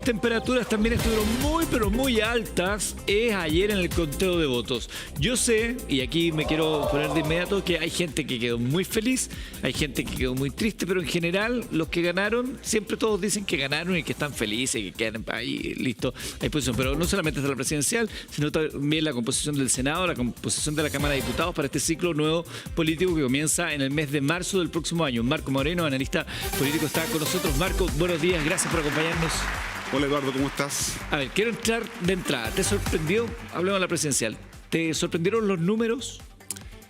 Temperaturas también estuvieron muy pero muy altas ayer en el conteo de votos. Yo sé, y aquí me quiero poner de inmediato, que hay gente que quedó muy feliz, hay gente que quedó muy triste, pero en general los que ganaron, siempre todos dicen que ganaron y que están felices y que quedan ahí, listo, hay posición. Pero no solamente está la presidencial, sino también la composición del Senado, la composición de la Cámara de Diputados para este ciclo nuevo político que comienza en el mes de marzo del próximo año. Marco Moreno, analista político, está con nosotros. Marco, buenos días, gracias por acompañarnos. Hola Eduardo, ¿cómo estás? A ver, quiero entrar de entrada. ¿Te sorprendió? Hablemos de la presidencial. ¿Te sorprendieron los números?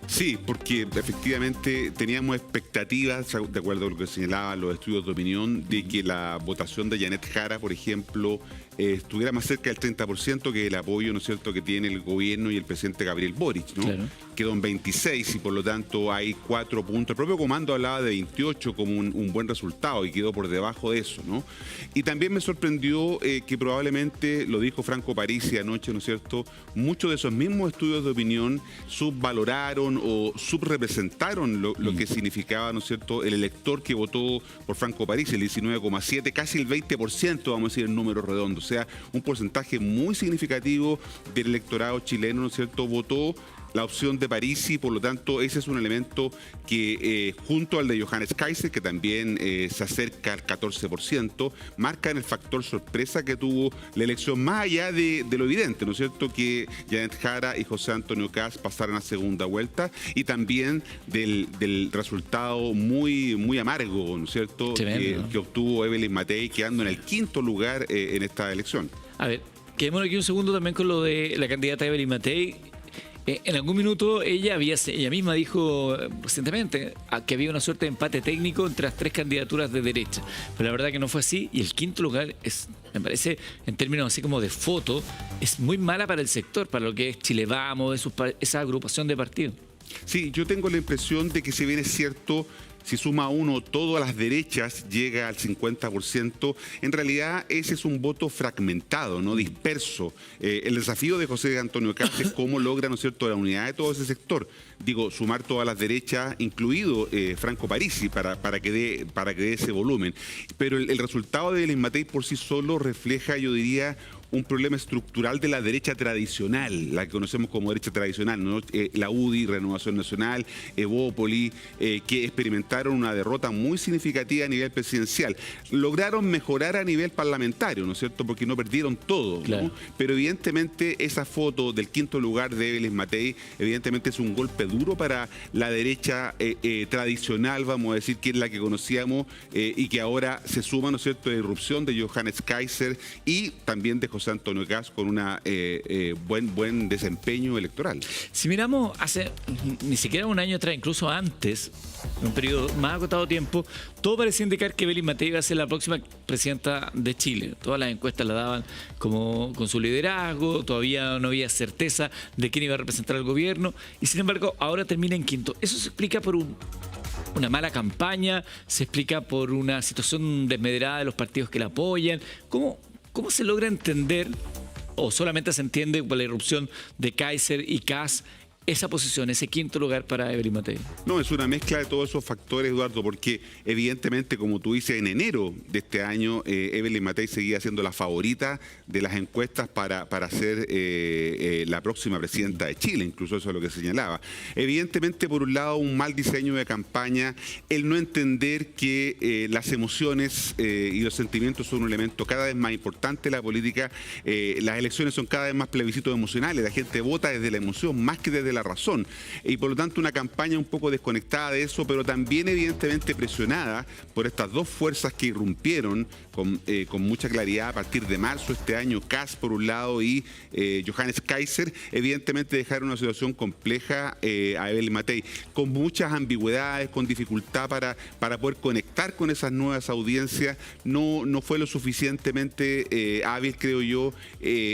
Sí, porque efectivamente teníamos expectativas, de acuerdo a lo que señalaban los estudios de opinión, de que la votación de Janet Jara, por ejemplo, estuviera más cerca del 30% que el apoyo, ¿no es cierto?, que tiene el gobierno y el presidente Gabriel Boric, ¿no? Claro. Quedó en 26 y por lo tanto hay 4 puntos. El propio comando hablaba de 28 como un buen resultado y quedó por debajo de eso, ¿no? Y también me sorprendió que probablemente, lo dijo Franco Parisi anoche, ¿no es cierto?, muchos de esos mismos estudios de opinión subvaloraron o subrepresentaron lo que significaba, ¿no es cierto?, el elector que votó por Franco Parisi, el 19,7, casi el 20%, vamos a decir en números redondos. O sea, un porcentaje muy significativo del electorado chileno, ¿no es cierto?, votó la opción de Parisi, por lo tanto ese es un elemento que junto al de Johannes Kaiser, que también se acerca al 14%, marcan el factor sorpresa que tuvo la elección, más allá de lo evidente, ¿no es cierto?, que Janet Jara y José Antonio Kast pasaran a segunda vuelta, y también del resultado muy amargo, ¿no es cierto?, que obtuvo Evelyn Matei, quedando en el 5º lugar en esta elección. A ver, quedémonos aquí un segundo también con lo de la candidata Evelyn Matei. En algún minuto ella misma dijo recientemente que había una suerte de empate técnico entre las 3 candidaturas de derecha, pero la verdad que no fue así, y el 5º lugar me parece, en términos así como de foto, es muy mala para el sector, para lo que es Chile Vamos, esa agrupación de partidos. Sí, yo tengo la impresión de que si bien es cierto, si suma uno todas las derechas llega al 50%, en realidad ese es un voto fragmentado, no disperso. El desafío de José Antonio Kast es cómo logra, ¿no es cierto?, la unidad de todo ese sector. Digo, sumar todas las derechas, incluido Franco Parisi, para que dé ese volumen. Pero el resultado de Evelyn Matei por sí solo refleja, yo diría, un problema estructural de la derecha tradicional, la que conocemos como derecha tradicional, ¿no? La UDI, Renovación Nacional, Evópoli, que experimentaron una derrota muy significativa a nivel presidencial. Lograron mejorar a nivel parlamentario, ¿no es cierto?, porque no perdieron todo, claro, ¿no? Pero evidentemente esa foto del 5º lugar de Evelyn Matei, evidentemente es un golpe duro para la derecha tradicional, vamos a decir, que es la que conocíamos y que ahora se suma, ¿no es cierto?, de irrupción de Johannes Kaiser y también de José Antonio Kast con una buen desempeño electoral. Si miramos hace ni siquiera un año atrás, incluso antes, en un periodo más acotado de tiempo, todo parecía indicar que Evelyn Matei iba a ser la próxima presidenta de Chile. Todas las encuestas la daban como con su liderazgo, todavía no había certeza de quién iba a representar al gobierno, y sin embargo ahora termina en 5º. Eso se explica por una mala campaña, se explica por una situación desmedrada de los partidos que la apoyan. ¿Cómo se logra entender, o solamente se entiende por la irrupción de Kaiser y Kast, esa posición, ese 5º lugar para Evelyn Matei? No, es una mezcla de todos esos factores, Eduardo, porque evidentemente, como tú dices, en enero de este año, Evelyn Matei seguía siendo la favorita de las encuestas para ser la próxima presidenta de Chile, incluso eso es lo que señalaba. Evidentemente, por un lado, un mal diseño de campaña, el no entender que las emociones y los sentimientos son un elemento cada vez más importante en la política. Las elecciones son cada vez más plebiscitos emocionales, la gente vota desde la emoción más que desde la razón, y por lo tanto una campaña un poco desconectada de eso, pero también evidentemente presionada por estas dos fuerzas que irrumpieron con mucha claridad a partir de marzo de este año, Kast por un lado y Johannes Kaiser, evidentemente dejaron una situación compleja a Evelyn Matei, con muchas ambigüedades, con dificultad para poder conectar con esas nuevas audiencias. No fue lo suficientemente hábil, creo yo,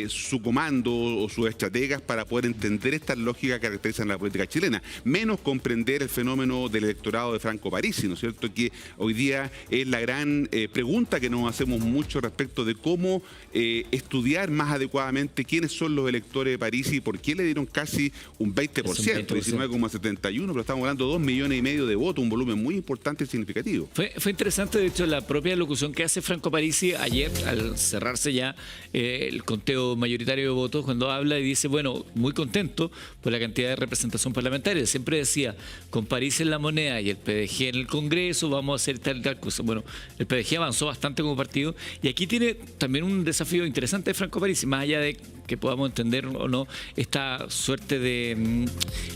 su comando o sus estrategas para poder entender esta lógica que caracterizan la política chilena, menos comprender el fenómeno del electorado de Franco Parisi, ¿no es cierto?, que hoy día es la gran pregunta que nos hacemos mucho respecto de cómo estudiar más adecuadamente quiénes son los electores de Parisi y por qué le dieron casi un 20%, 19,71%, pero estamos hablando de 2,5 millones de votos, un volumen muy importante y significativo. Fue interesante, de hecho, la propia locución que hace Franco Parisi ayer, al cerrarse ya el conteo mayoritario de votos, cuando habla y dice, bueno, muy contento por la cantidad de representación parlamentaria. Siempre decía, con Parisi en la moneda y el PDG en el Congreso, vamos a hacer tal y tal cosa. Bueno, el PDG avanzó bastante como partido y aquí tiene también un desafío interesante de Franco Parisi, más allá de que podamos entender o no esta suerte de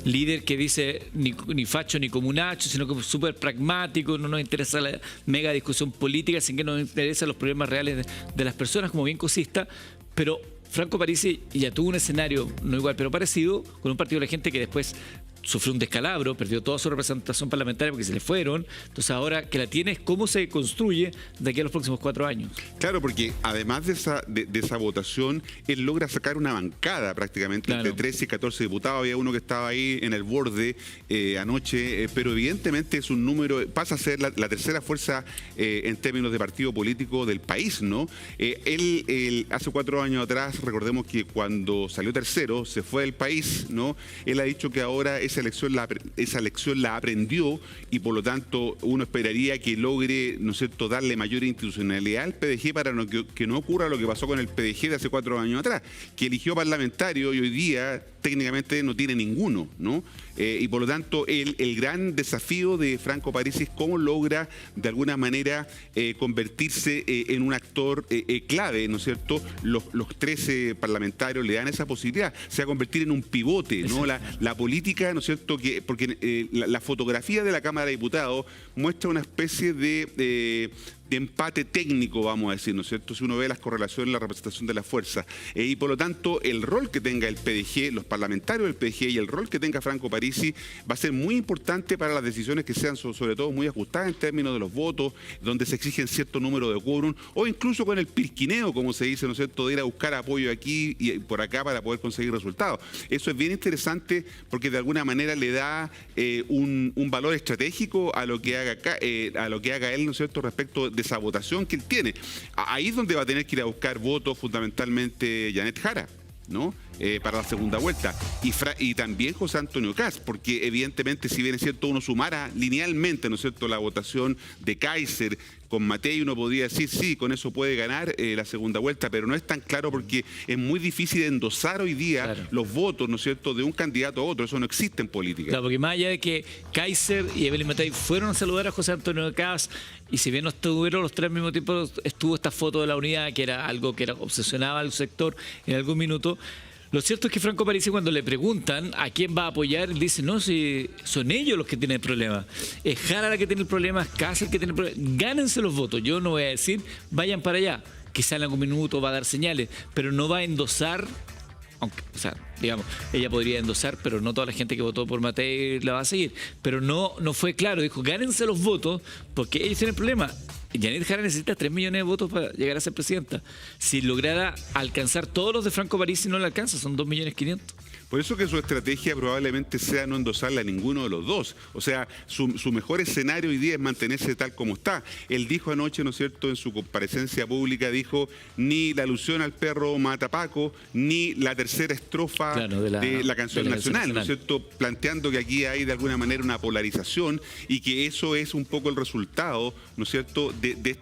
líder que dice ni facho ni comunacho, sino que es súper pragmático, no nos interesa la mega discusión política, sin que nos interesan los problemas reales de las personas, como bien cosista, pero Franco Parisi ya tuvo un escenario, no igual, pero parecido, con un partido de la gente que después sufrió un descalabro, perdió toda su representación parlamentaria porque se le fueron. Entonces ahora que la tiene es cómo se construye de aquí a los próximos 4 años. Claro, porque además de esa votación, él logra sacar una bancada prácticamente, entre 13 y 14 diputados. Había uno que estaba ahí en el borde anoche, pero evidentemente es un número, pasa a ser la tercera fuerza en términos de partido político del país, ¿no? Él hace 4 años atrás, recordemos que cuando salió tercero, se fue del país, ¿no? Él ha dicho que ahora esa lección la aprendió y por lo tanto uno esperaría que logre, ¿no es cierto?, darle mayor institucionalidad al PDG para que no ocurra lo que pasó con el PDG de hace 4 años atrás, que eligió parlamentario y hoy día técnicamente no tiene ninguno, ¿no? Y por lo tanto el gran desafío de Franco Parisi es cómo logra de alguna manera convertirse en un actor clave, ¿no es cierto? Los 13 parlamentarios le dan esa posibilidad, se va a convertir en un pivote, ¿no? La política, ¿no es cierto? Porque la fotografía de la Cámara de Diputados muestra una especie de empate técnico, vamos a decir, ¿no es cierto?, si uno ve las correlaciones, la representación de la fuerza. Y por lo tanto, el rol que tenga el PDG, los parlamentarios del PDG y el rol que tenga Franco Parisi va a ser muy importante para las decisiones que sean sobre todo muy ajustadas en términos de los votos, donde se exigen cierto número de quórum, o incluso con el pirquineo, como se dice, ¿no es cierto?, de ir a buscar apoyo aquí y por acá para poder conseguir resultados. Eso es bien interesante porque de alguna manera le da un valor estratégico a lo que haga él, ¿no es cierto?, respecto de esa votación que él tiene. Ahí es donde va a tener que ir a buscar votos fundamentalmente Janet Jara, ¿no? Para la segunda vuelta. Y también José Antonio Kast, porque evidentemente, si bien es cierto, uno sumara linealmente, ¿no es cierto?, la votación de Kaiser con Matei, uno podría decir, sí, con eso puede ganar la segunda vuelta, pero no es tan claro porque es muy difícil endosar hoy día los votos, ¿no es cierto?, de un candidato a otro. Eso no existe en política. Claro, porque más allá de que Kaiser y Evelyn Matei fueron a saludar a José Antonio Kast, y si bien no estuvieron los tres al mismo tiempo, estuvo esta foto de la unidad, que era algo que obsesionaba al sector en algún minuto. Lo cierto es que Franco Parisi, cuando le preguntan a quién va a apoyar, él dice, no, si son ellos los que tienen el problema. Es Jara la que tiene el problema, es Kast el que tiene el problema. Gánense los votos. Yo no voy a decir, vayan para allá. Quizá en algún minuto va a dar señales, pero no va a endosar, aunque, o sea, digamos, ella podría endosar, pero no toda la gente que votó por Matei la va a seguir. Pero no fue claro, dijo, gánense los votos porque ellos tienen el problema. Janet Jara necesita 3 millones de votos para llegar a ser presidenta. Si lograra alcanzar todos los de Franco Parisi, no le alcanza, son 2.500.000. Por eso que su estrategia probablemente sea no endosarle a ninguno de los dos. O sea, su mejor escenario hoy día es mantenerse tal como está. Él dijo anoche, ¿no es cierto?, en su comparecencia pública, dijo, ni la alusión al perro mata Paco, ni la tercera estrofa de la canción nacional, ¿no es cierto?, planteando que aquí hay de alguna manera una polarización y que eso es un poco el resultado, ¿no es cierto?, de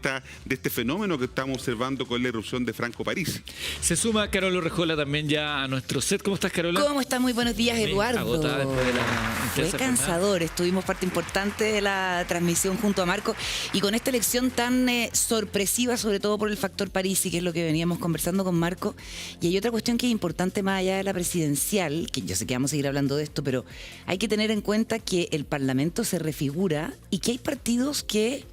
este fenómeno que estamos observando con la irrupción de Franco Parisi. Se suma Carola Rejola también ya a nuestro set. ¿Cómo estás, Carola? ¿Cómo estás? Muy buenos días, Eduardo. Agotada después de Fue cansador. Estuvimos parte importante de la transmisión junto a Marco y con esta elección tan sorpresiva, sobre todo por el factor Parisi, que es lo que veníamos conversando con Marco. Y hay otra cuestión que es importante más allá de la presidencial, que yo sé que vamos a seguir hablando de esto, pero hay que tener en cuenta que el Parlamento se refigura y que hay partidos que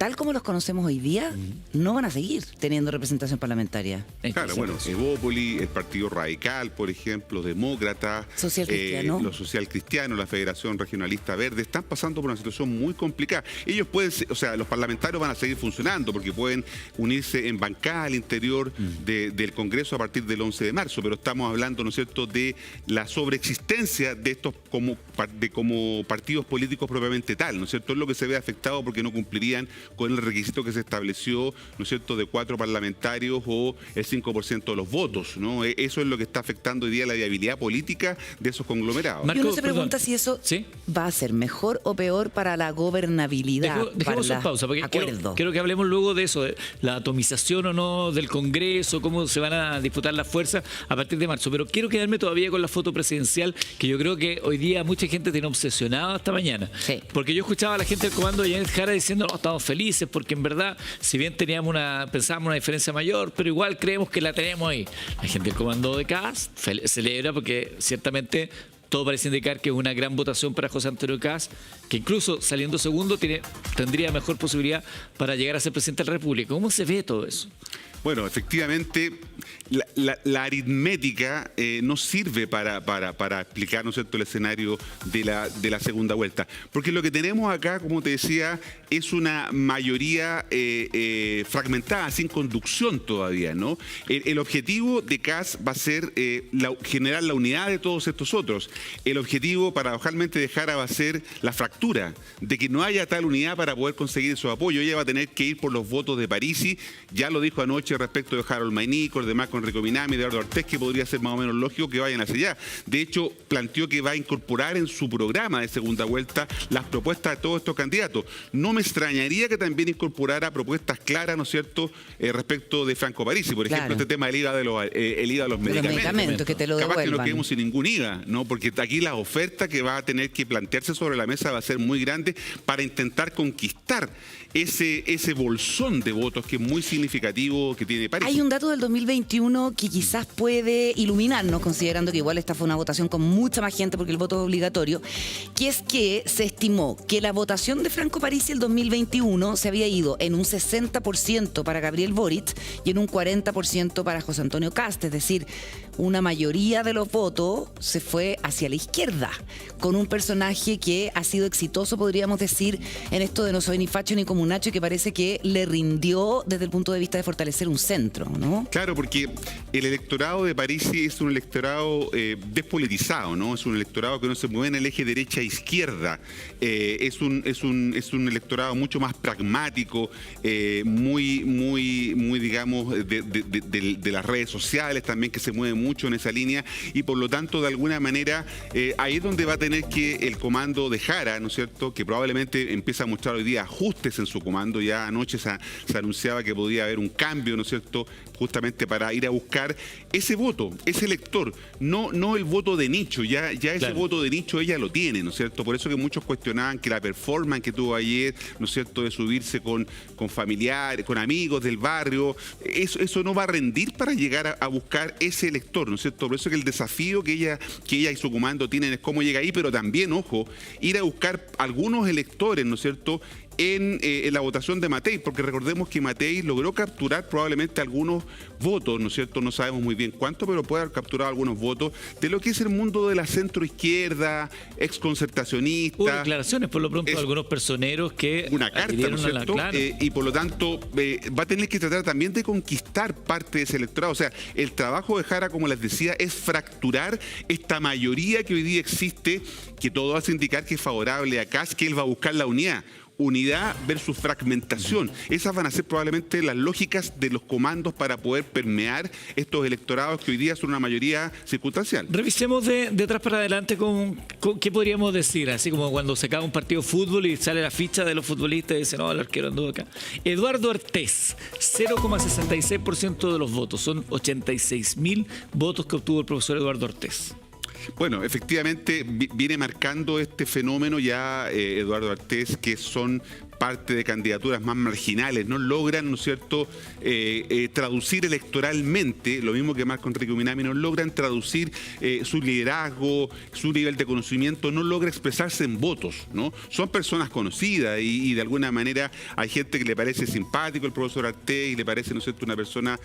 tal como los conocemos hoy día, no van a seguir teniendo representación parlamentaria. Claro, bueno, Evópoli, el Partido Radical, por ejemplo, Demócrata, Social Cristiano. los Social Cristianos, la Federación Regionalista Verde, están pasando por una situación muy complicada. Ellos pueden, o sea, los parlamentarios van a seguir funcionando porque pueden unirse en bancada al interior del Congreso a partir del 11 de marzo, pero estamos hablando, ¿no es cierto?, de la sobreexistencia de estos como partidos políticos propiamente tal, ¿no es cierto? Es lo que se ve afectado porque no cumplirían con el requisito que se estableció, ¿no es cierto?, de 4 parlamentarios o el 5% de los votos, ¿no? Eso es lo que está afectando hoy día la viabilidad política de esos conglomerados. Y uno se pregunta si eso va a ser mejor o peor para la gobernabilidad. Dejemos una pausa, porque quiero que hablemos luego de eso, de la atomización o no del Congreso, cómo se van a disputar las fuerzas a partir de marzo. Pero quiero quedarme todavía con la foto presidencial, que yo creo que hoy día mucha gente tiene obsesionada hasta mañana. Sí. Porque yo escuchaba a la gente del comando de Janet Jara diciendo, no, estamos felices, porque en verdad, si bien pensábamos una diferencia mayor, pero igual creemos que la tenemos ahí. La gente del comando de Kast celebra porque ciertamente todo parece indicar que es una gran votación para José Antonio Kast, que incluso saliendo segundo tendría mejor posibilidad para llegar a ser presidente de la República. ¿Cómo se ve todo eso? Bueno, efectivamente, la aritmética no sirve para explicar, ¿no es cierto?, el escenario de la segunda vuelta. Porque lo que tenemos acá, como te decía, es una mayoría fragmentada, sin conducción todavía, ¿no? El objetivo de Kast va a ser generar la unidad de todos estos otros. El objetivo, paradojalmente, de Jara va a ser la fractura, de que no haya tal unidad para poder conseguir su apoyo. Ella va a tener que ir por los votos de Parisi, ya lo dijo anoche respecto de Harold Maynico, el demás con Enrico Minami, Eduardo Ortiz, que podría ser más o menos lógico que vayan hacia allá. De hecho, planteó que va a incorporar en su programa de segunda vuelta las propuestas de todos estos candidatos. No me extrañaría que también incorporara propuestas claras, ¿no es cierto?, respecto de Franco Parisi, por ejemplo, este tema del IVA de los medicamentos. Que te lo capaz devuelvan. que no quedemos sin ningún IVA, ¿no? Porque aquí la oferta que va a tener que plantearse sobre la mesa va a ser muy grande para intentar conquistar ese bolsón de votos que es muy significativo que tiene Parisi. Hay un dato del 2021 que quizás puede iluminarnos, considerando que igual esta fue una votación con mucha más gente porque el voto es obligatorio, que es que se estimó que la votación de Franco Parisi el 2021 se había ido en un 60% para Gabriel Boric y en un 40% para José Antonio Kast, es decir, una mayoría de los votos se fue hacia la izquierda, con un personaje que ha sido exitoso, podríamos decir, en esto de no soy ni facho ni comunacho, y que parece que le rindió desde el punto de vista de fortalecer un centro, ¿no? Claro, porque el electorado de Parisi es un electorado despolitizado, ¿no? Es un electorado que no se mueve en el eje derecha-izquierda. Es un electorado mucho más pragmático, muy digamos, de las redes sociales también, que se mueve mucho en esa línea, y por lo tanto, de alguna manera, ahí es donde va a tener que el comando de Jara, ¿no es cierto?, que probablemente empieza a mostrar hoy día ajustes en su comando. Ya anoche se anunciaba que podía haber un cambio, ¿no es cierto?, justamente para ir a buscar ese voto, ese elector, no el voto de nicho, ya ese voto de nicho ella lo tiene, ¿no es cierto? Por eso que muchos cuestionaban que la performance que tuvo ayer, ¿no es cierto?, de subirse con familiares, con amigos del barrio, eso no va a rendir para llegar a buscar ese elector, ¿no es cierto? Por eso que el desafío que ella y su comando tienen es cómo llega ahí, pero también, ojo, ir a buscar algunos electores, ¿no es cierto?, en la votación de Matei, porque recordemos que Matei logró capturar probablemente algunos votos, ¿no es cierto? No sabemos muy bien cuánto, pero puede haber capturado algunos votos de lo que es el mundo de la centroizquierda, exconcertacionista. Hubo declaraciones, por lo pronto, de algunos personeros que una carta, ¿no es cierto? Y por lo tanto va a tener que tratar también de conquistar parte de ese electorado. O sea, el trabajo de Jara, como les decía, es fracturar esta mayoría que hoy día existe, que todo hace indicar que es favorable a Kast, que él va a buscar la unidad versus fragmentación. Esas van a ser probablemente las lógicas de los comandos para poder permear estos electorados que hoy día son una mayoría circunstancial. Revisemos de atrás para adelante con qué podríamos decir, así como cuando se acaba un partido de fútbol y sale la ficha de los futbolistas y dicen, no, el arquero anduvo acá. Eduardo Ortiz, 0,66% de los votos, son 86.000 votos que obtuvo el profesor Eduardo Ortiz. Bueno, efectivamente viene marcando este fenómeno ya Eduardo Ortiz, que son parte de candidaturas más marginales, no logran, ¿no es cierto?, traducir electoralmente, lo mismo que Marco Enrique Minami, no logran traducir su liderazgo, su nivel de conocimiento, no logra expresarse en votos, ¿no? Son personas conocidas y de alguna manera hay gente que le parece simpático el profesor Artés y le parece, ¿no es cierto?, una persona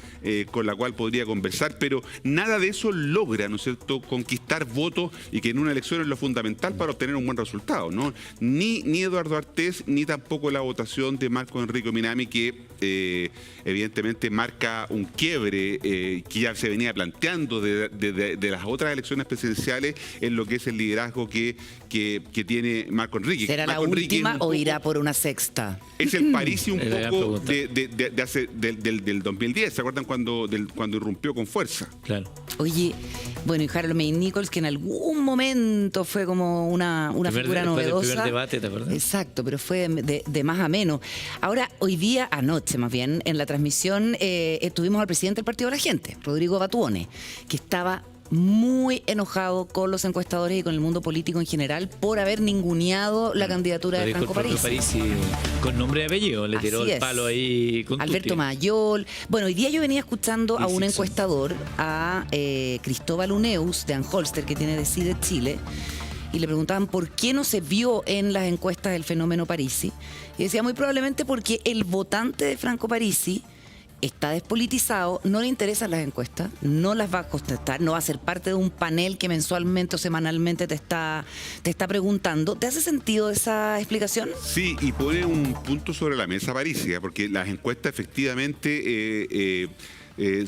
con la cual podría conversar, pero nada de eso logra, ¿no es cierto?, conquistar votos, y que en una elección es lo fundamental para obtener un buen resultado, ¿no? Ni Eduardo Artés, ni tampoco la votación de Marco Enrique Minami, que evidentemente marca un quiebre que ya se venía planteando de las otras elecciones presidenciales en lo que es el liderazgo que tiene Marco Enrique. ¿Será Marco la Enrique última o irá por una sexta? Es el Parisi un poco pregunta. del 2010, ¿se acuerdan cuando irrumpió con fuerza? Claro. Oye, bueno, y Harold May Nichols, que en algún momento fue como una figura novedosa. El primer debate, ¿te acuerdas? Exacto, pero fue de más a menos. Ahora, hoy día, anoche más bien, en la transmisión tuvimos al presidente del Partido de la Gente, Rodrigo Batuone, que estaba muy enojado con los encuestadores y con el mundo político en general por haber ninguneado la candidatura de Franco Parisi. Con nombre y apellido, le tiró Así el es. palo ahí con Alberto Tutti. Mayol. Bueno, hoy día yo venía escuchando a un Simpson. encuestador, a Cristóbal Uneus, de Anholster, que tiene Decide Chile, y le preguntaban por qué no se vio en las encuestas el fenómeno Parisi. Y decía, muy probablemente porque el votante de Franco Parisi está despolitizado, no le interesan las encuestas, no las va a contestar, no va a ser parte de un panel que mensualmente o semanalmente te está preguntando. ¿Te hace sentido esa explicación? Sí, y pone un punto sobre la mesa Parisi, porque las encuestas efectivamente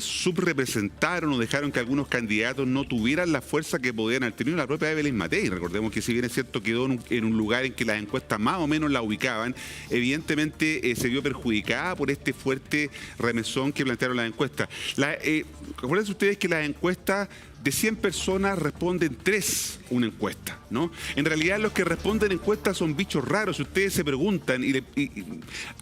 subrepresentaron o dejaron que algunos candidatos no tuvieran la fuerza que podían haber tenido la propia Evelyn Matei. Recordemos que si bien es cierto quedó en un lugar en que las encuestas más o menos la ubicaban, evidentemente se vio perjudicada por este fuerte remesón que plantearon las encuestas. Acuérdense ustedes que las encuestas, de 100 personas responden 3 una encuesta, ¿no? En realidad los que responden encuestas son bichos raros. Si ustedes se preguntan y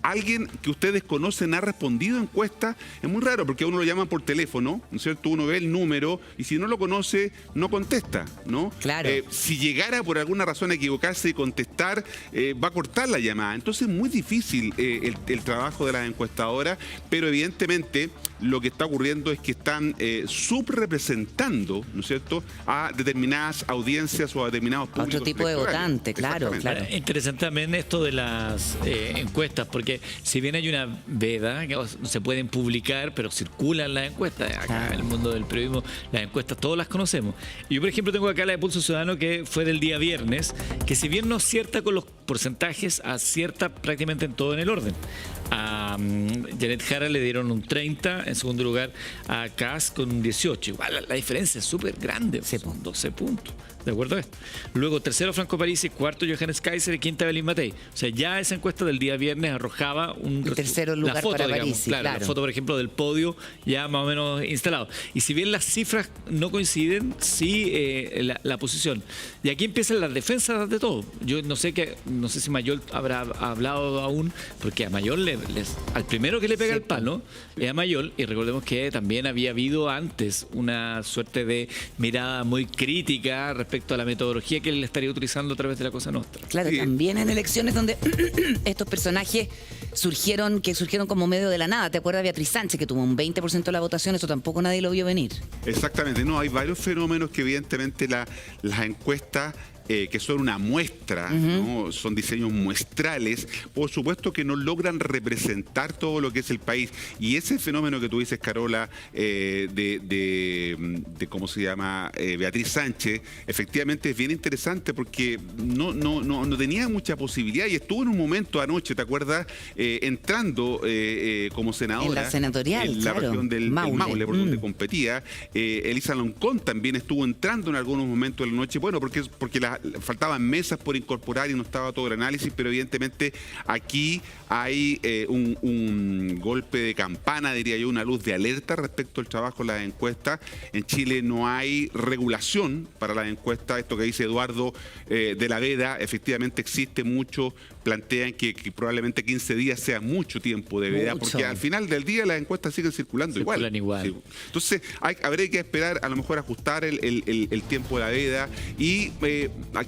alguien que ustedes conocen ha respondido encuesta, es muy raro porque a uno lo llaman por teléfono, ¿no es cierto? Uno ve el número y si no lo conoce, no contesta, ¿no? Claro. Si llegara por alguna razón a equivocarse y contestar, va a cortar la llamada. Entonces es muy difícil el trabajo de las encuestadoras, pero evidentemente lo que está ocurriendo es que están subrepresentando, ¿no es cierto?, a determinadas audiencias o a determinados públicos. Otro tipo de electorales. votante, claro, Exactamente. claro. Interesante también esto de las encuestas, porque si bien hay una veda que no se pueden publicar, pero circulan las encuestas. Acá en el mundo del periodismo, las encuestas todos las conocemos. Y yo, por ejemplo, tengo acá la de Pulso Ciudadano, que fue del día viernes, que si bien no acierta con los porcentajes, acierta prácticamente en todo en el orden. A Janet Jara le dieron un 30, en segundo lugar a Kass con un 18. Igual la diferencia es súper grande, son 12 puntos. ¿De acuerdo a esto? Luego, tercero Franco Parisi, cuarto Johannes Kaiser y quinta Evelyn Matei. O sea, ya esa encuesta del día viernes arrojaba un tercero lugar la foto, para digamos, Parisi, claro, claro. la foto, por ejemplo, del podio ya más o menos instalado. Y si bien las cifras no coinciden, sí la posición. Y aquí empiezan las defensas de todo. Yo no sé si Mayol habrá hablado aún, porque a Mayol al primero que le pega el palo es a Mayol, y recordemos que también había habido antes una suerte de mirada muy crítica respecto a la metodología que él estaría utilizando a través de la Cosa Nostra. Claro, Sí. también en elecciones donde estos personajes surgieron como medio de la nada. ¿Te acuerdas de Beatriz Sánchez, que tuvo un 20% de la votación? Eso tampoco nadie lo vio venir. Exactamente, no, hay varios fenómenos que evidentemente las encuestas, que son una muestra, ¿no? Son diseños muestrales, por supuesto que no logran representar todo lo que es el país. Y ese fenómeno que tú dices, Carola, de ¿cómo se llama? Beatriz Sánchez, efectivamente es bien interesante porque no tenía mucha posibilidad y estuvo en un momento anoche, ¿te acuerdas? Entrando como senadora. En la senatorial, en la claro. región del Maule, por donde competía. Elisa Loncón también estuvo entrando en algunos momentos de la noche, bueno, porque faltaban mesas por incorporar y no estaba todo el análisis, pero evidentemente aquí hay un golpe de campana, diría yo, una luz de alerta respecto al trabajo de las encuestas. En Chile no hay regulación para las encuestas, esto que dice Eduardo de la Veda, efectivamente existe mucho plantean que probablemente 15 días sea mucho tiempo de veda, Mucho. porque al final del día las encuestas siguen circulando Circulan igual. Sí. Entonces, habría que esperar, a lo mejor ajustar el tiempo de la veda y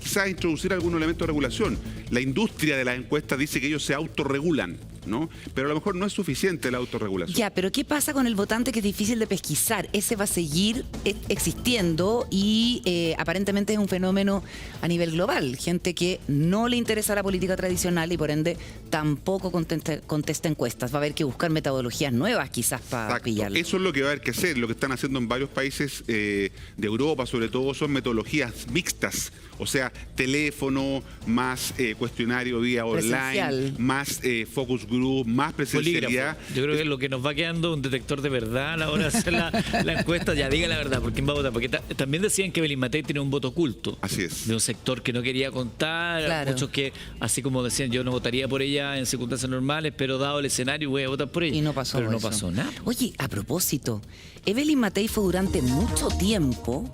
quizás introducir algún elemento de regulación. La industria de las encuestas dice que ellos se autorregulan, ¿no? Pero a lo mejor no es suficiente la autorregulación. Ya, pero ¿qué pasa con el votante que es difícil de pesquisar? Ese va a seguir existiendo y aparentemente es un fenómeno a nivel global. Gente que no le interesa la política tradicional y por ende tampoco contesta encuestas. Va a haber que buscar metodologías nuevas quizás para Exacto. pillarlo. Eso es lo que va a haber que hacer. Lo que están haciendo en varios países de Europa, sobre todo, son metodologías mixtas. O sea, teléfono, más cuestionario vía online, Presencial. más focus group, más presencialidad. Polígrafo. Yo creo que lo que nos va quedando un detector de verdad a la hora de hacer la encuesta. Ya diga la verdad, ¿por quién va a votar? Porque también decían que Belín Matei tiene un voto oculto. Así es. De un sector que no quería contar. Claro. Muchos que, así como decían, yo no votaría por ella en circunstancias normales, pero dado el escenario voy a votar por ella. Y no pasó Pero no eso. pasó nada. Oye, a propósito, Evelyn Matei fue durante mucho tiempo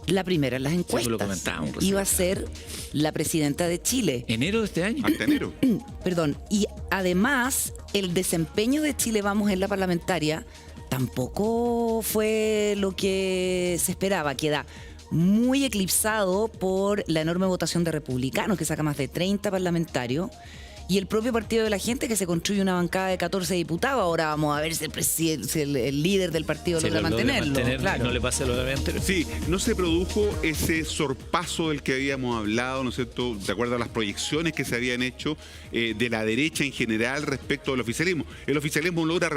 la primera en las encuestas. lo comentábamos recién. Iba a ser la presidenta de Chile. Enero de este año. Hasta enero. Perdón. Y además, el desempeño de Chile Vamos en la parlamentaria tampoco fue lo que se esperaba. Queda muy eclipsado por la enorme votación de republicanos, que saca más de 30 parlamentarios. Y el propio Partido de la Gente, que se construye una bancada de 14 diputados. Ahora vamos a ver si el, si el líder del partido Se logra lo logra mantenerlo. mantener, Claro. no le pase lo de anterior. Sí, no se produjo ese sorpaso del que habíamos hablado, ¿no es cierto?, de acuerdo a las proyecciones que se habían hecho de la derecha en general respecto al oficialismo. El oficialismo logra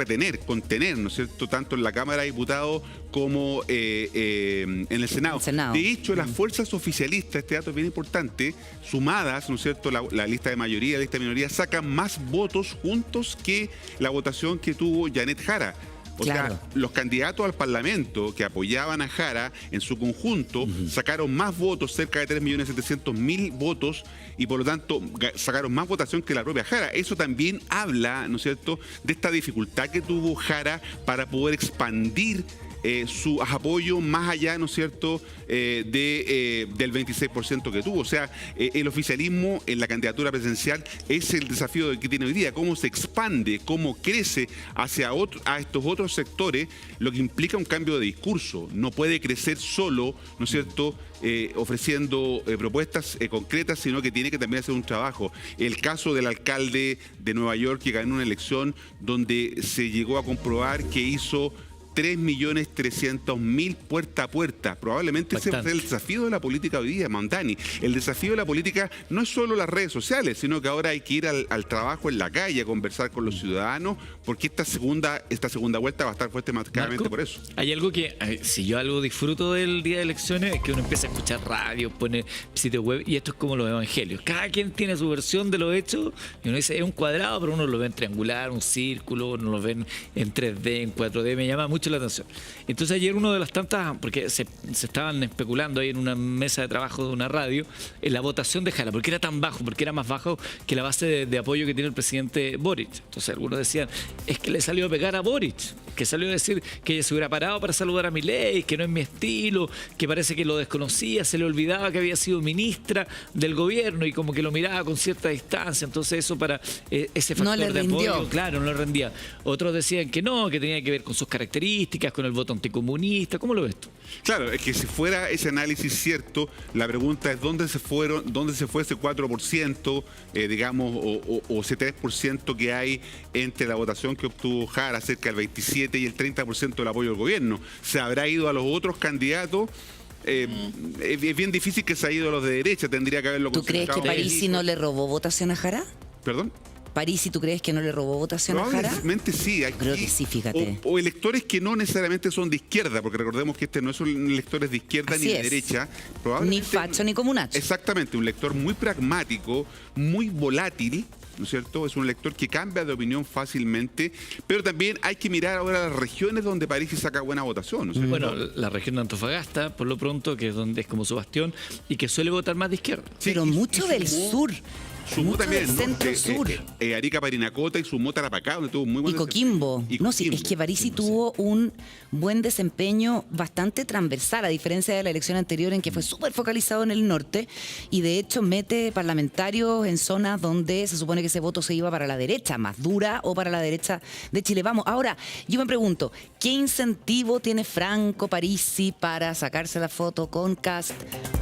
contener, ¿no es cierto?, tanto en la Cámara de Diputados como en el Senado. El Senado. De hecho, las fuerzas oficialistas, este dato es bien importante, sumadas, ¿no es cierto?, la lista de mayoría, la lista de minoría, sacan más votos juntos que la votación que tuvo Janet Jara. O Claro. sea, los candidatos al Parlamento que apoyaban a Jara en su conjunto sacaron más votos, cerca de 3.700.000 votos, y por lo tanto sacaron más votación que la propia Jara. Eso también habla, ¿no es cierto?, de esta dificultad que tuvo Jara para poder expandir su apoyo más allá, ¿no es cierto?, del 26% que tuvo. O sea, el oficialismo en la candidatura presidencial es el desafío que tiene hoy día, cómo se expande, cómo crece hacia a estos otros sectores, lo que implica un cambio de discurso. No puede crecer solo, ¿no es cierto?, ofreciendo propuestas concretas, sino que tiene que también hacer un trabajo. El caso del alcalde de Nueva York, que ganó una elección donde se llegó a comprobar que hizo 3.300.000 puerta a puerta. Probablemente ese Bastante. es el desafío de la política hoy día, Mondani. El desafío de la política no es solo las redes sociales, sino que ahora hay que ir al trabajo en la calle, a conversar con los ciudadanos, porque esta segunda vuelta va a estar fuerte marcadamente Marco, por eso. hay algo que, si yo algo disfruto del día de elecciones, es que uno empieza a escuchar radio, pone sitio web, y esto es como los evangelios. Cada quien tiene su versión de los hechos, y uno dice, es un cuadrado, pero uno lo ve en triangular, un círculo, uno lo ve en 3D, en 4D, me llama mucho la atención. Entonces ayer uno de las tantas, porque se estaban especulando ahí en una mesa de trabajo de una radio, en la votación de Jara, porque era tan bajo, porque era más bajo que la base de apoyo que tiene el presidente Boric. Entonces algunos decían, es que le salió a pegar a Boric, que salió a decir que ella se hubiera parado para saludar a Milei, que no es mi estilo, que parece que lo desconocía, se le olvidaba que había sido ministra del gobierno y como que lo miraba con cierta distancia. Entonces eso para ese factor No le de rindió. apoyo, claro, no le rendía. Otros decían que no, que tenía que ver con sus características, con el voto anticomunista. ¿Cómo lo ves tú? Claro, es que si fuera ese análisis cierto, la pregunta es dónde se fue ese 4%, digamos, o ese 3% que hay entre la votación que obtuvo Jara, cerca del 27%, y el 30% del apoyo del gobierno. ¿Se habrá ido a los otros candidatos? Es bien difícil que se haya ido a los de derecha, tendría que haberlo ¿Tú crees que concentrado. Parisi no le robó votación a Jara? ¿Perdón? Parisi, ¿tú crees que no le robó votación a Jara? Probablemente sí. Creo que sí, fíjate. O electores que no necesariamente son de izquierda, porque recordemos que este no son electores de izquierda Así ni de es. derecha. Ni Probablemente, facho ni comunacho. Exactamente, un lector muy pragmático, muy volátil, ¿no es cierto? Es un lector que cambia de opinión fácilmente, pero también hay que mirar ahora las regiones donde Parisi saca buena votación, ¿no es cierto? Bueno, la región de Antofagasta, por lo pronto, que es donde es como su bastión y que suele votar más de izquierda. Sí, Pero y mucho del sumó- sur. Sumó mucho también, del ¿no? centro-sur. Arica, Parinacota y sumó Tarapacá, donde tuvo muy Y buen Coquimbo. Y No, sí, Coquimbo. es que Parisi tuvo un buen desempeño bastante transversal, a diferencia de la elección anterior en que fue súper focalizado en el norte y de hecho mete parlamentarios en zonas donde se supone que ese voto se iba para la derecha, más dura, o para la derecha de Chile Vamos. Ahora, yo me pregunto, ¿qué incentivo tiene Franco Parisi para sacarse la foto con Kast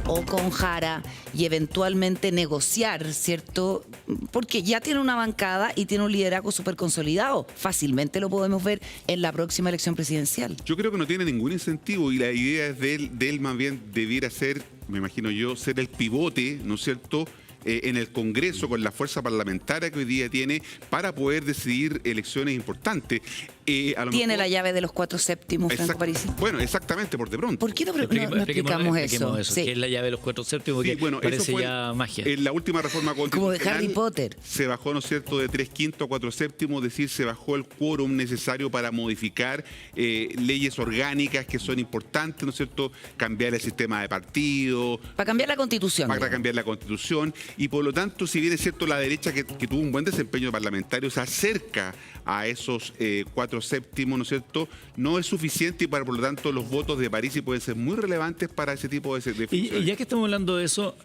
o con Jara y eventualmente negociar, ¿cierto? Porque ya tiene una bancada y tiene un liderazgo súper consolidado. Fácilmente lo podemos ver en la próxima elección presidencial. Yo creo que no tiene ningún incentivo y la idea es de él más bien debiera ser, me imagino yo, ser el pivote, ¿no es cierto?, en el Congreso con la fuerza parlamentaria que hoy día tiene para poder decidir elecciones importantes. Tiene la llave de los 4/7, Franco Parisi. Bueno, exactamente, por de pronto. ¿Por qué no explicamos eso? Sí. ¿Qué es la llave de los 4/7? Sí, bueno, parece eso fue ya magia. En la última reforma Como constitucional. de Harry Potter. Se bajó, ¿no es cierto?, de 3/5 a 4/7, es decir, se bajó el quórum necesario para modificar leyes orgánicas que son importantes, ¿no es cierto?, cambiar el sistema de partido. Para cambiar la Constitución. Para cambiar la Constitución. Y por lo tanto, si bien es cierto, la derecha que tuvo un buen desempeño parlamentario se acerca a esos 4/7, ¿no es cierto?, no es suficiente y por lo tanto los votos de Parisi pueden ser muy relevantes para ese tipo de funciones. Y ya que estamos hablando de eso,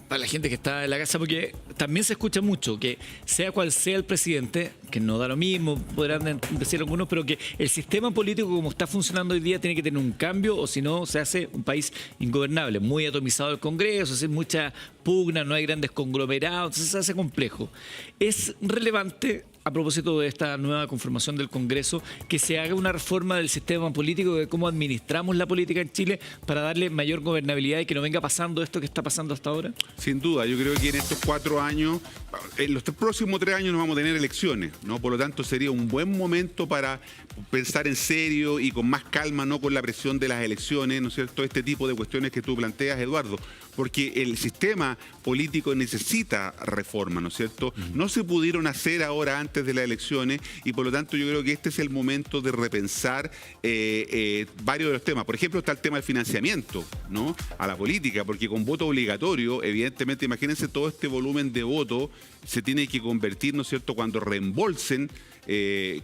para la gente que está en la casa, porque también se escucha mucho que sea cual sea el presidente, que no da lo mismo, podrán decir algunos, pero que el sistema político como está funcionando hoy día tiene que tener un cambio o si no se hace un país ingobernable, muy atomizado el Congreso, hace mucha pugna, no hay grandes conglomerados, entonces se hace complejo. Es relevante, a propósito de esta nueva conformación del Congreso, que se haga una reforma del sistema político, de cómo administramos la política en Chile para darle mayor gobernabilidad y que no venga pasando esto que está pasando hasta ahora? Sin duda, yo creo que en estos 4 años, en los próximos 3 años no vamos a tener elecciones, ¿no? Por lo tanto, sería un buen momento para pensar en serio y con más calma, no con la presión de las elecciones, ¿no es cierto?, este tipo de cuestiones que tú planteas, Eduardo, porque el sistema político necesita reforma, ¿no es cierto? No se pudieron hacer ahora antes de las elecciones y por lo tanto yo creo que este es el momento de repensar varios de los temas. Por ejemplo, está el tema del financiamiento, ¿no?, a la política, porque con voto obligatorio, evidentemente, imagínense todo este volumen de voto se tiene que convertir, ¿no es cierto?, cuando reembolsen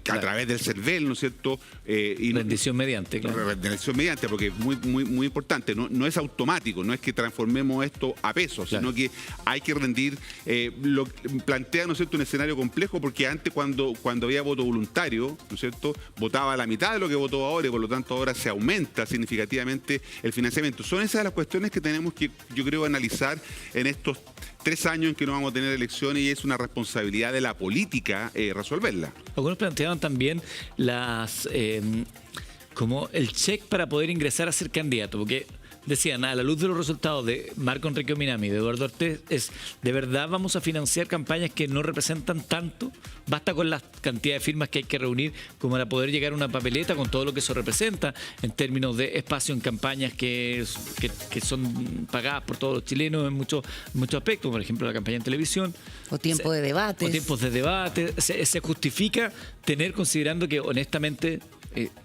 a través del CERVEL, ¿no es cierto? Rendición mediante, claro. Rendición mediante, porque es muy importante. No es automático, no es que transformemos esto a pesos, claro, sino que hay que rendir. Plantea, ¿no es cierto?, un escenario complejo, porque antes cuando había voto voluntario, ¿no es cierto?, votaba la mitad de lo que votó ahora y por lo tanto ahora se aumenta significativamente el financiamiento. Son esas las cuestiones que tenemos que, yo creo, analizar en estos 3 años en que no vamos a tener elecciones y es una responsabilidad de la política resolverla. Algunos planteaban también como el check para poder ingresar a ser candidato, porque decían, a la luz de los resultados de Marco Enrique Ominami y de Eduardo Ortiz, ¿de verdad vamos a financiar campañas que no representan tanto? Basta con la cantidad de firmas que hay que reunir como para poder llegar a una papeleta con todo lo que eso representa en términos de espacio en campañas que son pagadas por todos los chilenos en muchos aspectos, por ejemplo la campaña en televisión. O tiempo de debates. O tiempos de debate. Se justifica considerando que honestamente,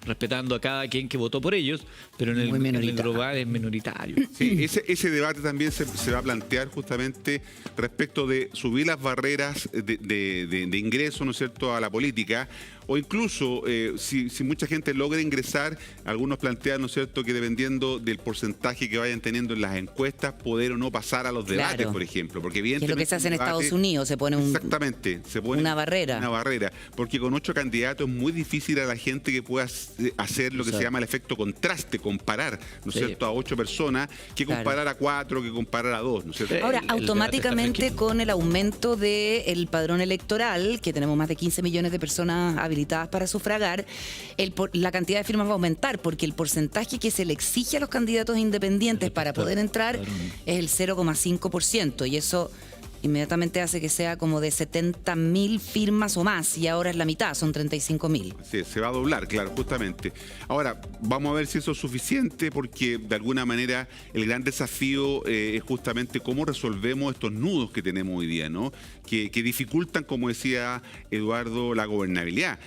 respetando a cada quien que votó por ellos, pero en el global es minoritario. Sí, ese debate también se va a plantear justamente respecto de subir las barreras de ingreso, ¿no es cierto?, a la política, o incluso si mucha gente logra ingresar, algunos plantean, ¿no es cierto?, que dependiendo del porcentaje que vayan teniendo en las encuestas, poder o no pasar a los debates, claro, por ejemplo. Porque es lo que se hace en Estados Unidos, se pone exactamente, se pone una barrera. Una barrera, porque con 8 candidatos es muy difícil a la gente que pueda hacer lo que se llama el efecto contraste, comparar, ¿no es cierto?, a 8 personas, que comparar a 4, que comparar a 2, ¿no es cierto? Ahora, automáticamente con el aumento del padrón electoral, que tenemos más de 15 millones de personas habilitadas para sufragar, la cantidad de firmas va a aumentar, porque el porcentaje que se le exige a los candidatos independientes para poder entrar es el 0,5%, y eso inmediatamente hace que sea como de 70.000 firmas o más, y ahora es la mitad, son 35.000. Sí, se va a doblar, claro, justamente. Ahora, vamos a ver si eso es suficiente, porque de alguna manera el gran desafío es justamente cómo resolvemos estos nudos que tenemos hoy día, ¿no? Que dificultan, como decía Eduardo, la gobernabilidad.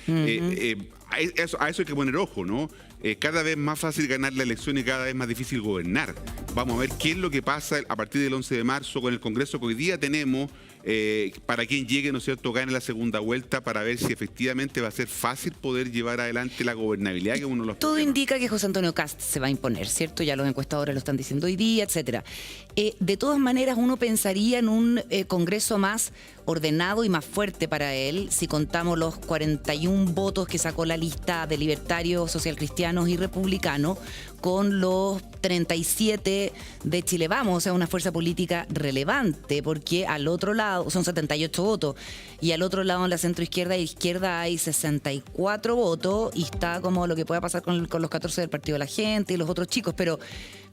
a eso hay que poner ojo, ¿no? Cada vez más fácil ganar la elección y cada vez más difícil gobernar. Vamos a ver qué es lo que pasa a partir del 11 de marzo con el Congreso que hoy día tenemos, para quien llegue, ¿no es cierto?, gane la segunda vuelta, para ver si efectivamente va a ser fácil poder llevar adelante la gobernabilidad, que es uno de los Todo problemas. indica que José Antonio Kast se va a imponer, ¿cierto? Ya los encuestadores lo están diciendo hoy día, etcétera. De todas maneras, uno pensaría en un Congreso más ordenado y más fuerte para él, si contamos los 41 votos que sacó la lista de libertarios, socialcristianos y republicanos, con los 37 de Chile Vamos, o sea, una fuerza política relevante, porque al otro lado, son 78 votos, y al otro lado en la centroizquierda e izquierda hay 64 votos, y está como lo que pueda pasar con los 14 del Partido de la Gente y los otros chicos, pero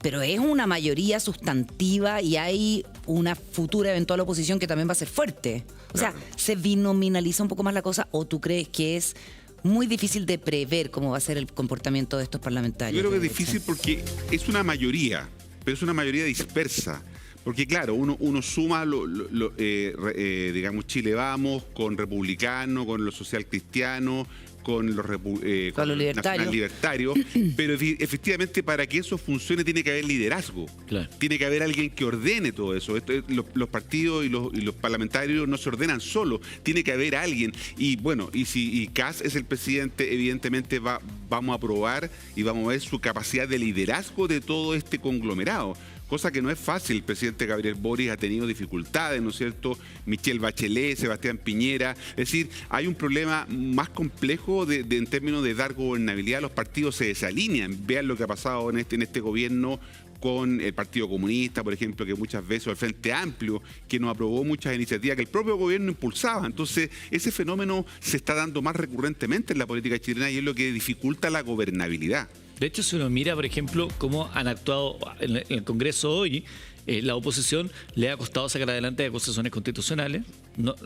es una mayoría sustantiva y hay una futura eventual oposición que también va a ser fuerte. O sea, ¿se binominaliza un poco más la cosa o tú crees que es muy difícil de prever cómo va a ser el comportamiento de estos parlamentarios? Yo creo que es difícil porque es una mayoría, pero es una mayoría dispersa. Porque claro, uno suma, digamos, Chile Vamos con republicano, con los socialcristianos, con los libertarios. libertarios, pero efectivamente para que eso funcione tiene que haber liderazgo. Claro. Tiene que haber alguien que ordene todo eso. Los partidos y los parlamentarios no se ordenan solos, tiene que haber alguien. Y bueno, y Kast es el presidente, evidentemente vamos a probar y vamos a ver su capacidad de liderazgo de todo este conglomerado. Cosa que no es fácil. El presidente Gabriel Boric ha tenido dificultades, ¿no es cierto? Michelle Bachelet, Sebastián Piñera. Es decir, hay un problema más complejo en términos de dar gobernabilidad. Los partidos se desalinean. Vean lo que ha pasado en este gobierno con el Partido Comunista, por ejemplo, que muchas veces, o el Frente Amplio, que no aprobó muchas iniciativas que el propio gobierno impulsaba. Entonces, ese fenómeno se está dando más recurrentemente en la política chilena y es lo que dificulta la gobernabilidad. De hecho, si uno mira, por ejemplo, cómo han actuado en el Congreso hoy, la oposición le ha costado sacar adelante acusaciones constitucionales.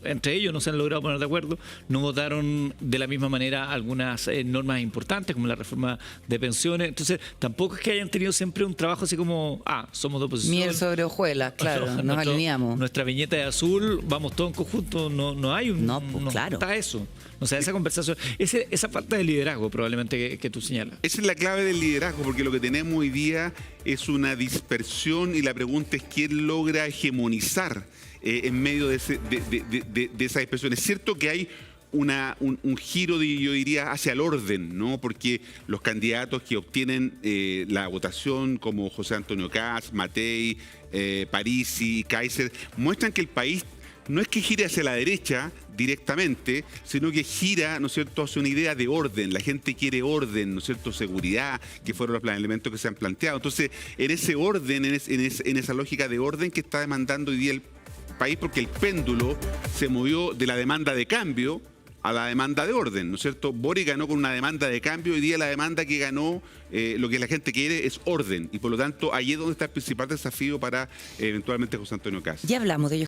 Entre ellos no se han logrado poner de acuerdo. No votaron de la misma manera algunas normas importantes, como la reforma de pensiones. Entonces, tampoco es que hayan tenido siempre un trabajo así como, somos de oposición. Miel sobre hojuelas, claro, nos alineamos. Nuestra viñeta de azul, vamos todos en conjunto. No hay un... No, pues, claro. Está eso. O sea, esa conversación, esa falta de liderazgo probablemente que tú señalas. Esa es la clave del liderazgo, porque lo que tenemos hoy día es una dispersión y la pregunta es quién logra hegemonizar en medio de esa dispersión. Es cierto que hay un giro, yo diría, hacia el orden, ¿no? Porque los candidatos que obtienen la votación, como José Antonio Kast, Matei, Parisi, Kaiser, muestran que el país no es que gire hacia la derecha directamente, sino que gira, ¿no es cierto?, hacia una idea de orden. La gente quiere orden, ¿no es cierto?, seguridad, que fueron los elementos que se han planteado. Entonces, en ese orden, en esa lógica de orden que está demandando hoy día el país, porque el péndulo se movió de la demanda de cambio a la demanda de orden, ¿no es cierto? Boric ganó con una demanda de cambio, hoy día la demanda que ganó, lo que la gente quiere es orden, y por lo tanto ahí es donde está el principal desafío para eventualmente José Antonio Kast. Ya hablamos de ellos.